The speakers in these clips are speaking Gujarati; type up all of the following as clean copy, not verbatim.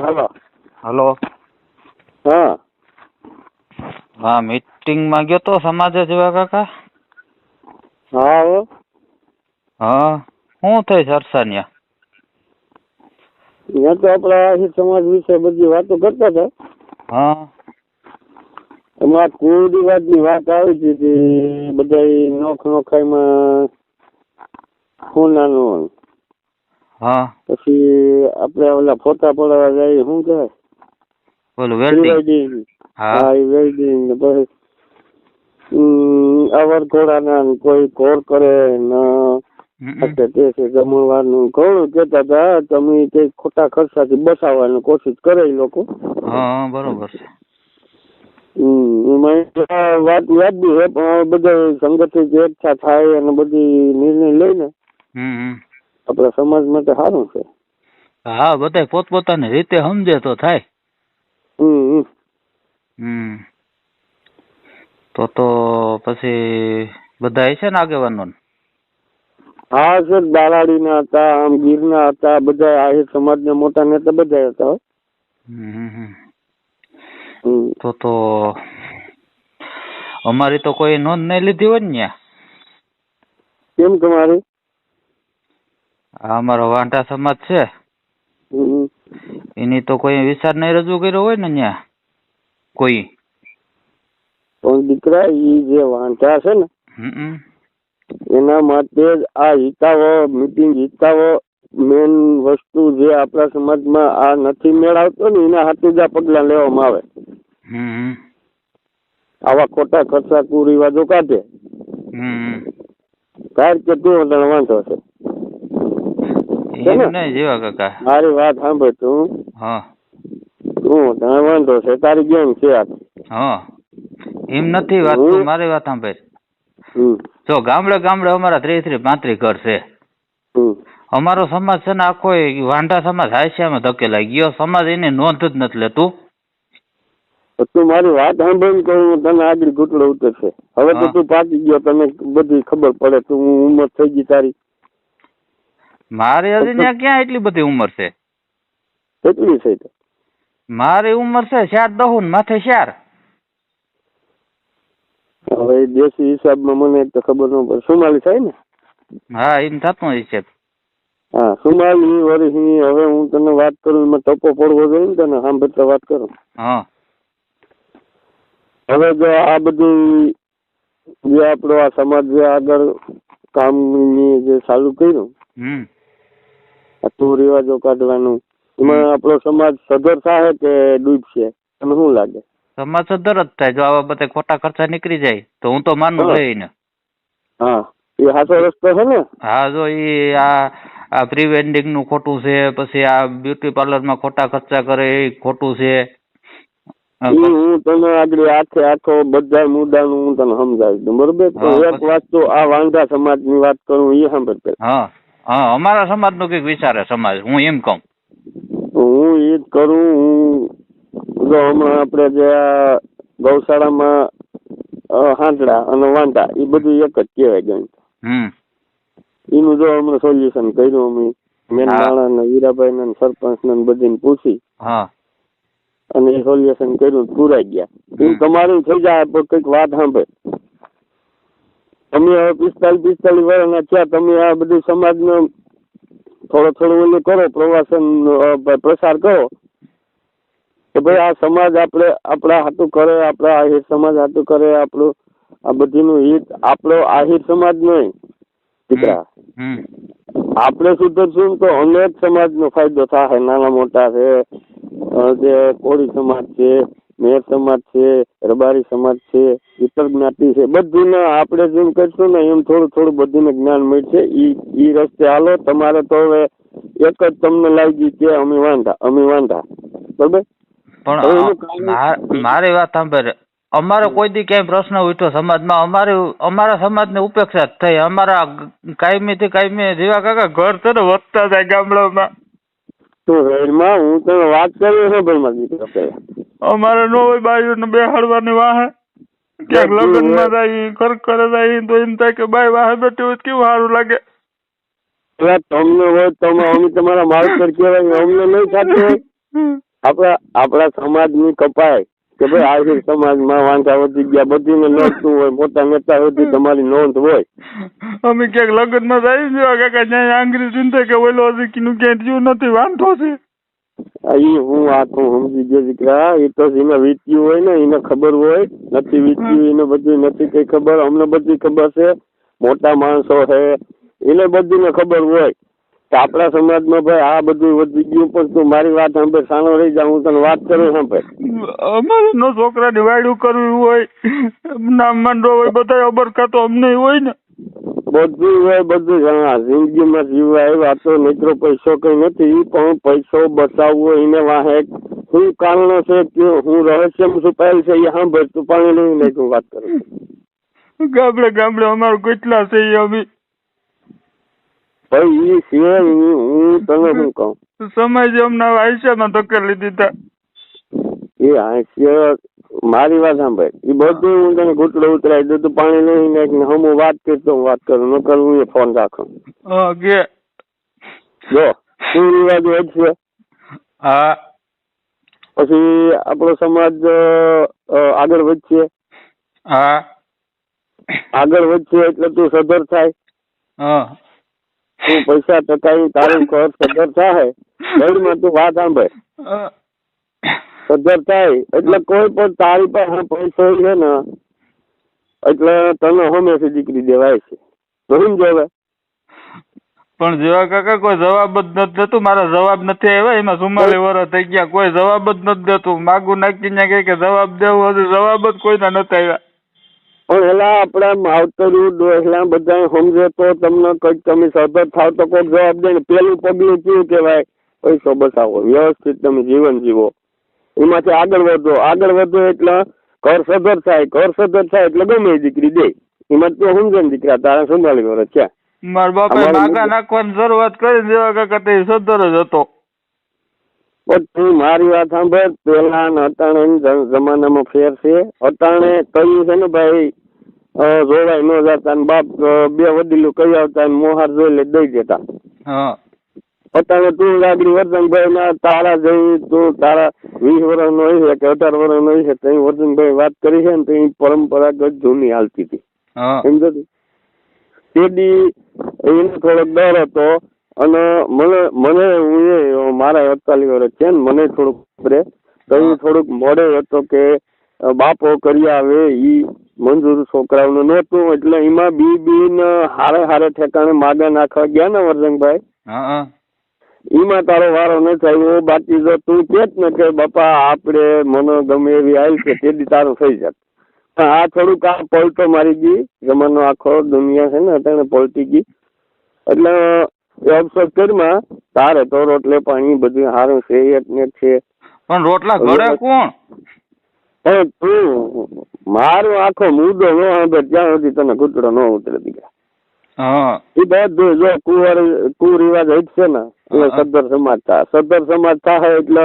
હાલો. હલો. હા હા, મીટિંગમાં ગયો તો સમાજે જેવા કાકા. હા હો. હા, શું થઈ ચર્ચા ન્યા? ત્યાં તો આપણા આહિર સમાજ વિશે બધી વાતો કરતા હતા. હા. એમાં કુરિવાજની વાત આવી હતી કે બધા નોખાઈમાં સોનાનું. હા. પછી આપણે ઓલા ફોટા પડાવવા જાય શું કહેવાય? બોલું વેલ્ડિંગ. હા, એ વેલ્ડિંગ ને પછી અવર ઘોડાના કોઈ કોર કરે ને તે છે જમણવારનું ઘણું કહેતા હતા. તમે કઈ ખોટા ખર્ચાથી બસાવવાની કોશિશ કરે એ લોકો. હા, બરોબર છે. વાત યાદ બી છે પણ બધા સંગઠિત એકઠા થાય અને બધી નિર્ણય લઈને આપણા સમાજ માટે સારું છે. હા, બધા પોતપોતાની રીતે સમજે તો થાય. તો પછી બધા છે ને આગેવાનો? હા સર, દાલાડીના હતા, આમ ગીરના હતા, બધા આહિર સમાજના મોટા નેતા બધા હતા. તો અમારી તો કોઈ નોંધ નહીં લીધી હોય ને? કેમ તમારી? અમારો વાંઢા સમાજ છે એની તો કોઈ વિચાર નહીં રજૂ કર્યો હોય ને ત્યાં કોઈ? પણ દીકરા એ જે વાંઢા છે ને એના માટે જ આ હિતાવો મીટિંગ હિતાવો મેન વસ્તુ જે આપણા સમાજમાં આ નથી મેળવતો ને એના હાથે જ આ પગલા લેવામાં આવે. આવા ખોટા ખર્ચા કુરિવાજો કાઢે કારણ કે તું તને વાંધો છે. મારી વાત સાંભળ તું. તું તને વાંધો છે, તારી ગેમ છે આ. એમ નથી વાત, તું મારી વાત સાંભળ. જો ગામડે ગામડે અમારા 30-35 ઘર છે. અમારો સમાજ છે ને આખો વાંઢા સમાજ હાસ્યામાં ધકેલાઈ ગયો. સમાજ એની નોંધ જ નથી લેતું. તું મારી વાત સાંભળીને કહું તને આગળ ઘૂંટડો ઉતરશે. હવે તો તું પાકી ગયો, તને બધી ખબર પડે. તું ઉંમર થઈ ગઈ તારી. મારી હજી ત્યાં ક્યાં એટલી બધી ઉંમર છે? કેટલી છે? મારી ઉંમર છે 4-10 માથે 4. હવે દેશી હિસાબમાં મને તો ખબર ન પડે. 44 થાય ને? હા, એમ થતું હિસાબ. હા, 44 વર્ષની. હવે હું તને વાત કરું એમાં ટપો પડવો જોઈએ ને તને સાંભળતા વાત કરું. હા. હવે જો આ બધું જે આપણો આ સમાજ જે આગળ કામની જે ચાલુ કર્યું આ કુરિવાજો કાઢવાનું, એમાં આપણો સમાજ સધર થાય કે ડૂબશે? તને શું લાગે? સમાજ સધર જ થાય જો આવા બધા ખોટા ખર્ચા નીકળી જાય તો. હું તો માનું લઈને. હા, એ સાચો રસ્તો છે ને? હા, જો એ આ પ્રી વેડિંગ નું ખોટું છે, પછી આ બ્યુટી પાર્લર માં ખોટા ખર્ચા કરે એ ખોટું છે. હું તને આગળ આખો બધા મુદ્દાનું હું તને સમજાવી દઉં, બરોબર? પણ એક વાત તો આ વાંઢા સમાજ ની વાત કરું એ સાંભળ. હા, અમારા સમાજ નું કઈક વિચારે સમાજ, હું એમ કહું. હું એ જ કરું. હું જો હમણાં આપણે જે ગૌશાળામાં હાંડડા અને વાંઢા એ બધું એક જ કહેવાય ગયું. એનું જો હમણાં સોલ્યુશન કર્યું અમે મેન માણસ ને વીરાભાઈ ને સરપંચ ને બધીને પૂછી અને એ સોલ્યુશન કર્યું, પુરાઈ ગયા. એમ તમારું થઈ જાય પણ કઈક વાત સાંભળે. તમે હવે 45 વર્ષના થયા, તમે આ બધું સમાજનો થોડો ઓલું કરો, પ્રવાસન પ્રસાર કરો કે ભાઈ આ સમાજ આપણે આપણા હાથું કરે, આપણા આહિર સમાજ હાથું કરે. આપણું આ બધીનું હિત આપણો આહિર સમાજ નહીં દીકરા. આપણે સુધરશું તો અનેક સમાજનો ફાયદો થાય. નાના મોટા છે, જે કોળી સમાજ છે, મેર સમાજ છે, રબારી સમાજ છે, ઇતર જ્ઞાતિ છે, બધું આપણે જેમ કરશું ને એમ થોડું થોડું બધું જ્ઞાન મળશે. ઈ રસ્તે હાલો. તમારે તો હવે એક જ તમને લાગી કે અમે વાંધા બરોબર. પણ મારી વાત સાંભળે, અમારો કોઈ દી ક્યાંય પ્રશ્ન ઉઠ્યો સમાજમાં, અમારા સમાજની ઉપેક્ષા થઈ. અમારા કાયમી જેવા કાકા ઘર છે ને વધતા જાય ગામડામાં. હું તને વાત કરી છે ભાઈ મારી દીકરા. અમારે ન હોય બાયુ ને બેહાડવાની વાહે ક્યાંક લગ્નમાં જાય કરે જાય તો એમ થાય કે બાઈ વાહે બેઠી હોય કેવું સારું લાગે. તમને હોય અમે તમારા માવતર કહેવાય, અમને નહીં થતું હોય. આપણા સમાજની કપાય કે ભાઈ આહિર સમાજમાં વાંધા વધી ગયા, બધીને નડતું હોય, મોટા નેતા સુધી તમારી નોંધ હોય. અમે ક્યાંક લગ્નમાં જાય છે કાકા, ત્યાં આંગળી ચિંતા કે ઓલો હજી ક્યાંય થયું નથી, વાંધો છે. હું આખું સમજી ગયો દીકરા. એ તો જેને વીત્યું હોય ને એને ખબર હોય, નથી વીત્યું એને બધું નથી કઈ ખબર. અમને બધી ખબર છે, મોટા માણસો છે એને બધીને ખબર હોય કે આપણા સમાજમાં ભાઈ આ બધું વધી ગયું. પણ તું મારી વાત સાંભળ, સાનો રહી જા, હું તને વાત કરું સાંભળ. અમારે નો છોકરાની વાયડું કરવું હોય, નામ માંડવો હોય, બધા અબરકા તો અમને હોય ને. બધું હોય, બધું જિંદગીમાં જીવવા આવ્યા તો મિત્રો પૈસો કઈ નથી, પણ પૈસો બચાવવો એને વાહે શું કારણો છે કે હું રહસ્ય છુપાયેલ છે એ સાંભળ. તું પાણી લઈ લે, તું વાત કરું. ગામડે અમારું કેટલા છે અમે ભાઈ એ છે. હું તને શું કહું, સમાજ અમને આયશામાં ધકેલી દીધા. એ હાસ્ય મારી વાત સાંભળ, એ બધું હું તને ઘૂંટડો ઉતરાઈ દઉં. તું પાણી લઈ નાખીને હું વાત કરતો, હું વાત કરું ન કરું, હું એ ફોન રાખું. જો શું રિવાજ હોય છે. હા, પછી આપણો સમાજ આગળ વધશે. હા, આગળ વધશે એટલે તું સદર થાય. તું પૈસા ટકાવી તારું ઘર સદર થાય. ઘરમાં તું વાત સાંભળ, સદર થાય એટલે કોઈ પણ તારી પાસે પૈસો છે ને એટલે તને હંમેશા દીકરી દેવાય છે. સમજો. પણ જેવા કાકા કોઈ જવાબ જ નથી દેતું. મારા જવાબ નથી આવ્યા, એમાં 44 વર્ષ થઈ ગયા, કોઈ જવાબ જ નથી દેતું. માગું નાખીને કે જવાબ દેવું હતું, જવાબ જ કોઈના નથી આવ્યા. પણ એલા આપડા માવતરું ડોહલા બધા સમજે તો તમને કઈક તમે સતત થાવ તો કોઈ જવાબ દે ને. પેલું પગલું કેવું કેવાય, પૈસો બચાવો, વ્યવસ્થિત તમે જીવન જીવો, એમાંથી આગળ વધો. આગળ વધો એટલે ઘર સદર થાય, ઘર સદર થાય એટલે ગમે દીકરી દે. એમાં તો સમજે ને દીકરા, તારા 44 વર્ષ છે. મારા બાપા માગા નાખવાની શરૂઆત કરી દેવા કાકા, તે સદર જ હતો. તું મારી વાત સાંભળ, પેલા અટાણે જમાનામાં ફેર છે. અટાણે કહ્યું છે ને ભાઈ જોવાય ન જતા, બાપ બે વડીલું કહી આવતા, મોહાર જોઈ લે દઈ દેતા. અટાણે તું લાગડી વર્ધનભાઈ ના તારા જઈ, તું તારા 20 વર્ષ નો હોય કે 18 વર્ષ નો હોય છે, તો વર્ધનભાઈ વાત કરી છે ને, તો એ પરંપરાગત જૂની હાલતી હતી. સમજો તેડી એને થોડોક ડર હતો. અને મને હું મારા 48 વર્ષ છે ને, મને થોડુંક ખબર તો એ થોડુંક મોડે હતો કે બાપો કરી આવે ઈ મંજૂર છોકરાઓનું નહોતું. એટલે એમાં બી ને હારે ઠેકાણે માગા નાખવા ગયા ને વર્ધનભાઈ, એમાં તારો વારો નથી આવ્યો. બાકી જો તું કેત ને કે બાપા આપડે મને ગમે એવી આવેલ છે તે દી તારું થઈ જાત. આ થોડુંક આ પલટો મારી ગઈ, જમાનો આખો દુનિયા છે ને અત્યારે પલટી ગઈ. એટલે એ અફસોસ કરીમાં તારે તો રોટલે પાણી બધું સારું છે, એક ને છે. પણ રોટલા ઘરે કોણ? તું મારો આખો મુદ્દો ન સાંભળે ત્યાં સુધી તને ઘૂંટડો ન ઉતરે દીકરા. એ બધું જો કુરિવાજ હટશે ને એટલે સદર સમાજ થાય એટલે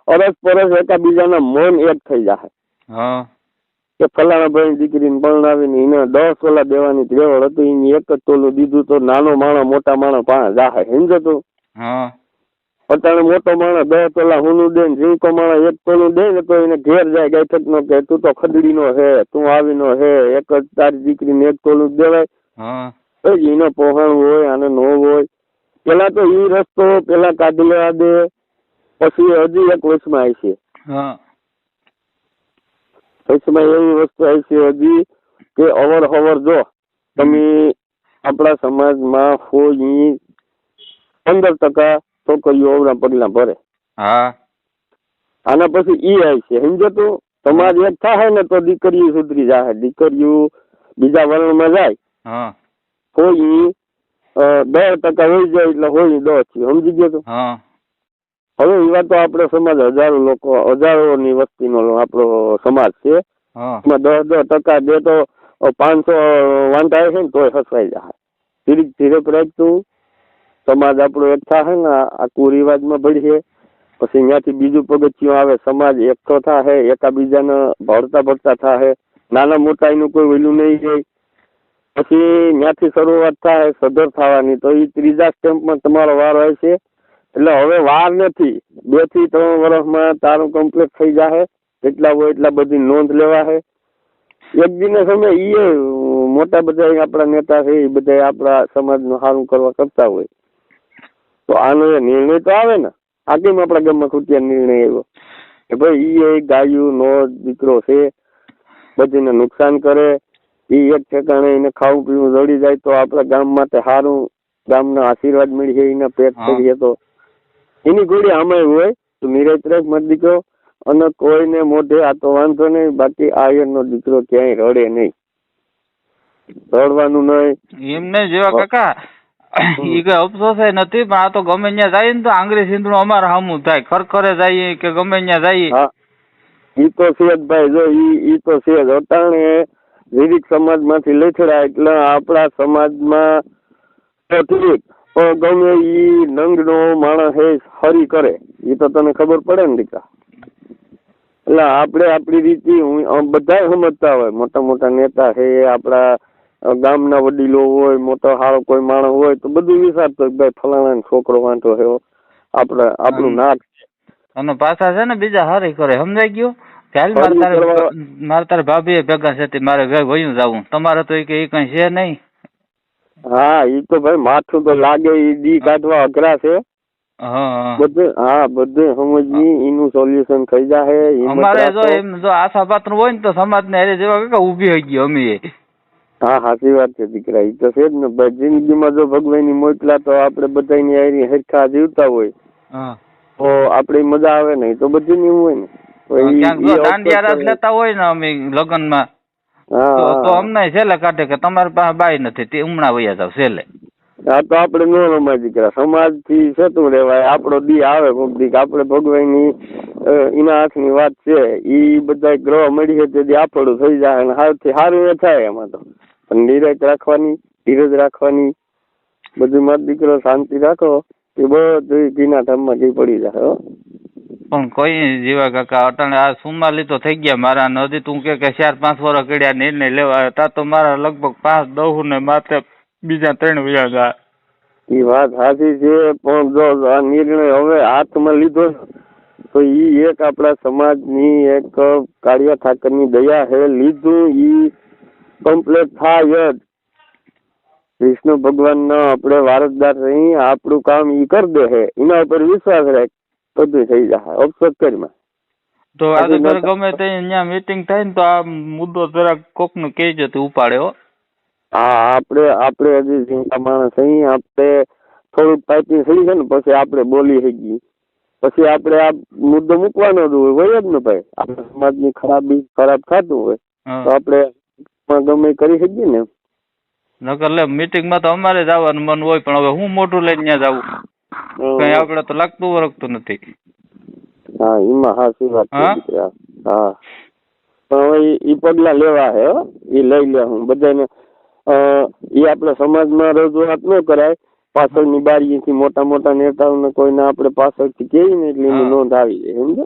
અરસ પરસ એકાબીજાના મન એક થઈ જાય. કે ફલાણા ભાઈ દીકરીને પરણાવીને એને 10 તોલા દેવાની રેવડ હતું, એને 1 જ તોલું દીધું તો નાનો માણસ મોટા માણસ પાસે જાહે. સમજો તું? અત્યારે મોટો માણસ 10 તોલા હુનું દે ને ઝીણકો માણસ 1 તોલું દે ને તો એને ઘેર જાય ગાયઠક નો કે તું તો ખદડી નો હે, તું આવી નો હે, એક જ તારી દીકરીને 1 તોલું દેવાય. એનો પોહણ હોય આને નો હોય. પેલા તો ઈ રસ્તો પેલા કાઢી લેવા દે, પછી હજી એક વચમાં આવી છે. વચમાં એવી વસ્તુ આવી છે હજી કે અવર હવર જો તમે આપણા સમાજમાં હોય 15% છોકરીઓ અવરા પગલા ભરે. આના પછી ઈ આવી છે. સમજો તું? સમાજ એક થાય ને તો દીકરીઓ સુધરી જાય. દીકરીઓ બીજા વર્ણમાં જાય હોય 10% હોય જાય એટલે હોય 10 છે. સમજી ગયો તું? હવે એવા તો આપણો સમાજ હજારોની વસ્તીનો આપણો સમાજ છે. એમાં 10% દે તો 500 વાંધા છે ને તોય હસવાઈ જાય. ધીરે ધીરે પ્રયત્ન સમાજ આપણો એક થાય ને આ કુરિવાજમાં ભળીએ. પછી ત્યાંથી બીજું પગથિયું આવે, સમાજ એકઠો થાય, એકાબીજાને ભળતા થાય, નાના મોટા એનું કોઈ વેલ્યુ નહીં જાય. પછી ત્યાંથી શરૂઆત થાય સદર થવાની, તો એ ત્રીજા સ્ટેમ્પમાં તમારો વાર હોય છે. એટલે હવે વાર નથી, 2 થી 3 વર્ષમાં તારું કમ્પ્લીટ થઈ જાહે, જેટલા હોય એટલા બધી નોંધ લેવા હે. એક દિને સમય ઈ મોટા બધા આપણા નેતા છે, એ બધા આપણા સમાજનું સારું કરવા કરતા હોય, તો આનો નિર્ણય તો આવે ને. આ કેમ આપણા ગામમાં ખૂટિયા નિર્ણય આવ્યો કે ભાઈ ઈ ગાયું નો દીકરો છે, બધીને નુકસાન કરે, ઈ એક ઠેકાણે એને ખાવું પીવું જડી જાય તો આપણા ગામ માટે સારું, ગામના આશીર્વાદ મળી છે, એના પેટ કરીએ તો એની ગોળી આમાં હોય તો નિરાશ રાખ મત દીકરો, અને કોઈને મોઢે આ તો વાંધો નહીં, બાકી આયરનો દીકરો ક્યાંય રડે નહીં, રડવાનું નહીં. એમને જેવા કાકા ઈ કઈ અફસોસ નથી, પણ આ તો ગમે ત્યાં જાય ને તો આંગળી સિંધણું અમારે સામું થાય, ખરખરે જઈએ કે ગમે ત્યાં જઈએ. હા ઈ તો છે જ ભાઈ, જો ઈ તો છે જ. અટાણે વિવિધ સમાજ માંથી લેછડા એટલે આપણા સમાજમાં તો ઠીક, પણ ગમે ઈ નંગનો માણસ હે હરી કરે, ઈ તો તને ખબર પડે ને દીકરા. એટલે આપણે આપણી રીતે બધા સમજતા હોય, મોટા મોટા નેતા છે, આપણા ગામના વડીલો હોય, મોટો સારો કોઈ માણસ હોય તો બધું વિચારતો ભાઈ ફલાણા છોકરો વાંધો છે, આપણું નાક છે. અને પાછા છે ને બીજા હારી કરે, સમજાઈ ગયું. મારે તારે ભાભી ભેગા છે, મારે વયું જવું, તમારે તો એ કઈ છે નહીં. હા ઈ તો ભાઈ માથું તો લાગે, ઈ દી કાઢવા અઘરા છે. બધું સમજી એનું સોલ્યુશન થઈ જાય. અમારે જો આશા પાત્ર હોય ને તો સમાજ ને અરે જેવા ઉભી થઈ ગયો અમે. હા સાચી વાત છે દીકરા, ઈ તો છે જ ને ભાઈ. જિંદગીમાં જો ભગવાન ની મોકલા તો આપડે બધાની હારી હરખા જીવતા હોય તો આપડે મજા આવે ને, તો બધી ની હોય ને. દાંડિયા રાસ લેતા હોય ને અમે લગ્ન માં, તો અમને છેલ્લે કાઢે કે તમારી પાસે બાઈ નથી, તે હમણાં વયા જાવ છેલ્લે. હા તો આપડે નો રમાય દીકરા, સમાજ થી સેતું રેવાય. આપડો દી આવે કોક દી, આપડે ભગવાન ની એના હાથ ની વાત છે, ઈ બધા ગ્રહ મળી છે તે દી આપણું થઈ જાય અને સારું સારું એ થાય. એમાં તો નિરાશ રાખવાની, ધીરજ રાખવાની, બધું મારો દીકરો શાંતિ રાખો, એ બધું ઘીના ઠામમાં ઘી પડી જાય. પણ કોઈ જીવા કાકા અટાણે આ 44 તો થઈ ગયા મારા, નદી તું કે 4-5 વર્ષ કર્યા નિર્ણય લેવા, તા તો મારા લગભગ 5-10 ને માથે બીજા 3 વયા ગયા. એ વાત સાચી છે, પણ જો આ નિર્ણય હવે હાથમાં લીધો તો ઈ એક આપણા સમાજની એક કાળિયા ઠાકરની દયા હે, લીધું ઈ કમ્પ્લીટ થાય જ. વિષ્ણુ ભગવાન નો આપણે વારસદાર રહી, આપણું કામ ઈ કરી દે હે, એના ઉપર વિશ્વાસ રાખ, બધું થઈ જાય. અફસોસ કરીમાં તો આજે ગમે તે અહીંયા મીટિંગ થાય ને તો આ મુદ્દો જરાક કોક નું કહી જતું ઉપાડે હો. હા આપણે હજી જીવતા માણસ અહીં, આપણે થોડુંક પાઇપિંગ થઈ છે ને પછી આપણે બોલી શકીએ, પછી આપણે આ મુદ્દો મૂકવાનો જ હોય જ ને ભાઈ. આપણા સમાજની ખરાબ થતું હોય તો આપણે ગમે કરી શકીએ ને. નકર લે મીટિંગ માં તો અમારે જવાનું મન હોય, પણ હવે હું મોટું લઈને ત્યાં જવું, કઈ આપણે તો લાગતું વરગતું નથી. હા એમાં સાચી વાત છે. હા પણ હવે ઈ પગલા લેવા હે, ઈ લઈ લે. હું બધાને એ આપણા સમાજમાં રજૂઆત ન કરાય, પાછળની બારીથી મોટા મોટા નેતાઓને કોઈને આપણે પાછળથી કહીએ ને એટલે એની નોંધ આવી જાય, સમજો.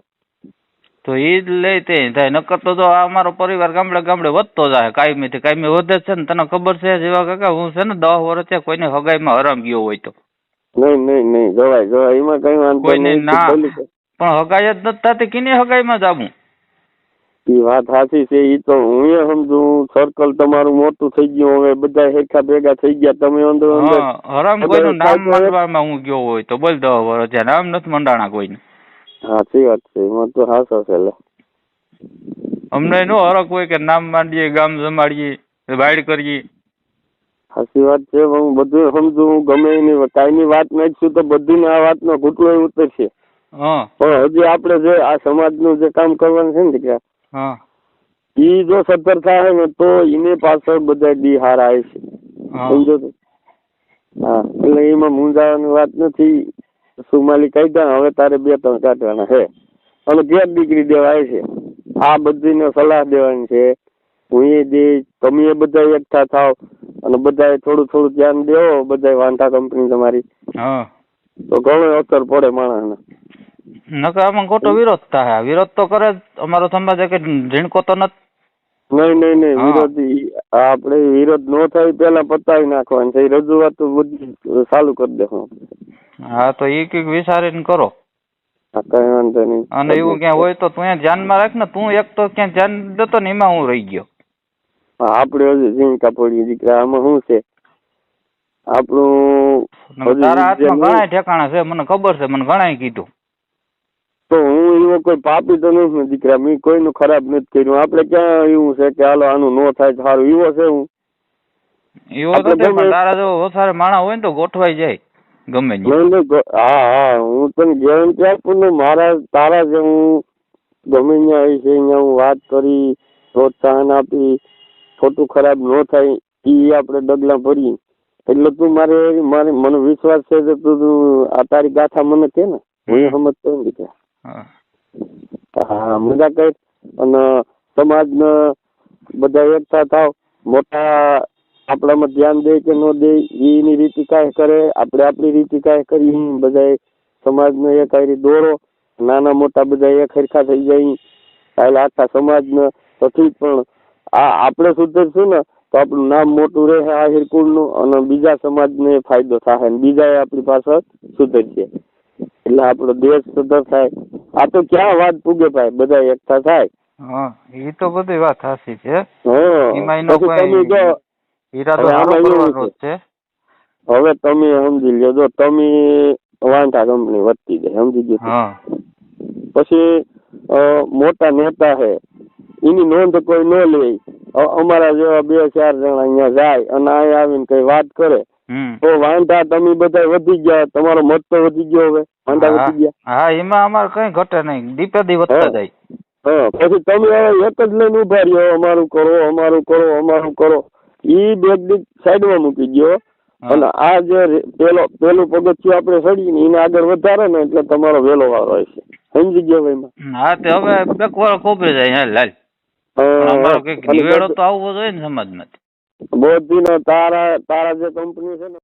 તો એ જ લઈ તે થાય, નકર તો જો અમારો પરિવાર ગામડે ગામડે વધતો જાય, કાયમી થી કાયમી વધે છે ને. તને ખબર છે જેવા કાકા, હું છે ને 10 વર્ષથી કોઈને હગાઈમાં હરામ ગયો હોય તો નહીં જવાય એમાં કઈ વાંધો નહીં. પણ હગાઈ જ નથી થતી, કિની હગાઈમાં જાવું? એ વાત સાચી છે, ઈ તો હું એ સમજુ. સર્કલ તમારું મોટું થઈ ગયું, હવે બધા હેરખા ભેગા થઈ ગયા, તમે અંદર હરામ કોઈનું નામ મંડવામાં હું ગયો હોય તો બોલ 10 વર્ષ ત્યાં નામ નથી મંડાણા કોઈને. સાચી વાત છે, એમાં તો હાસો છે. અમને નો હરક હોય કે નામ માંડીએ, ગામ જમાડીએ, વાડ કરીએ. સાચી વાત છે, હું બધું સમજુ. ગમે એની કાયની વાત નાખશું તો બધી આ વાત નો ઘૂંટલો ઉતરશે. પણ હજી આપણે જે આ સમાજનું જે કામ કરવાનું છે ને દીકરા, ઈ જો સત્તર થાય ને તો એને પાછળ બધા દી હાર આવે છે, સમજો તો. હા એટલે એમાં મૂંઝાવાની વાત નથી. 44 કાઢ્યા, હવે તારે 2-3 કાઢવાના છે અને ઘેર દીકરી દેવાય છે. આ બધીને સલાહ દેવાની છે. હું એ દે, તમે બધા એકઠા થાવ અને બધા થોડું ધ્યાન દેવો, બધા વાંધા કંપની તમારી, તો ઘણો અસર પડે માણસને. નકર આમાં ખોટો વિરોધ થાય. વિરોધ તો કરે જ અમારો સમાજ, કે ઝીણકો તો નથી. નહીં વિરોધી આપણે વિરોધ ન થાય પેલા પતાવી નાખવાનું છે. રજૂઆત બધી ચાલુ કરી દે. હા તો એ કઈક વિચારીને કરો. હા, કઈ વાંધો નહીં. અને એવું ક્યાં હોય તો તું અહીંયા ધ્યાનમાં રાખ ને. તું એક તો ક્યાં ધ્યાન દેતો ને એમાં હું રહી ગયો. હા, આપણે હજી ઝીંકા પડી દીકરા, આમાં શું છે આપણું હજી તારા હાથમાં વિદ્યા ઘણા ઠેકાણા છે, મને ખબર છે, મને ઘણાય કીધું. તો હું એવો કોઈ પાપી તો નથી ને દીકરા, મેં કોઈનું ખરાબ નથી કર્યું. આપણે ક્યાં એવું છે કે હાલો આનું નો થાય સારું, એવો છે હું એવો આપણે નથી, પણ ગમે- તારા જેવો વધારે માણસ હોય ને તો ગોઠવાઈ જાય ગમે તે. નહીં, નહીં, હા હા, હું તને ગેરંટી આપું ને, મારા તારા જે હું ગમે ત્યાં આવી છે અહીંયા હું વાત કરી, પ્રોત્સાહન આપી, ખોટું ખરાબ ન થાય એ આપણે ડગલા ભરી. એટલે તું મારે મારે મને વિશ્વાસ છે કે તું આ તારી ગાથા મને કે ને હું સમજતો નથી કે હા. હા મજા કર. અને સમાજને બધા એકતા થાવ, મોટા આપણામાં ધ્યાન દે કે ન દે એની રીતિ કાંઈ કરે, આપણે આપણી રીતિ કાંઈ કરી, બધા સમાજને એક હારી દોરો, નાના મોટા બધા એક હરખા થઈ જાય કાલે આખા સમાજને તો ઠીક. પણ આ આપણે સુધરશું ને તો આપણું નામ મોટું રહે આ હિરકુળનું, અને બીજા સમાજને ફાયદો થાય ને બીજા આપણી પાસે સુધરશે, એટલે આપણો દેશ સુધર થાય. આ તો ક્યાં વાત પૂગે ભાઈ, બધા એકતા થાય. હા, એ તો બધી વાત સાચી છે. હા, એમાં એનો પછી તમે કોઈ જો ઈરાદો હવે સારો આમાં એવું કરવાનો જ છે, છે. હવે તમે સમજી લો, જો તમે વાંધા કંપની વધતી જાય સમજી ગયો. હા, પછી મોટા નેતા છે એની નોંધ કોઈ ન લે. અમારા જેવા 2-4 જણા અહીંયા જાય અને અહીંયા આવીને કઈ વાત કરે તો વાંધા તમે બધા વધી ગયા, તમારો મત તો વધી ગયો. હવે વાંધા વધી ગયા. હા, એમાં અમારે કઈ ઘટે નહીં, દીપે દી વધતા જાય. હા, પછી તમે હવે એક જ લઈને ઉભા રહ્યો, અમારું કરો, અમારું કરો, અમારું કરો. ઈ બેગ સાઈડમાં મૂકી ગયો અને આ જે પેલું પગથિયું આપણે ચડીને એને આગળ વધારે ને એટલે તમારો વેલો વાળો હશે. સમજી ગયો ભાઈ? હા, તે હવે બેક વાળો કોપરી જાય. હાલ હાલ, અમારો કઈક નિવેડો તો આવવો જોઈએ ને સમાજમાં. બધી તારા જે કંપની છે ને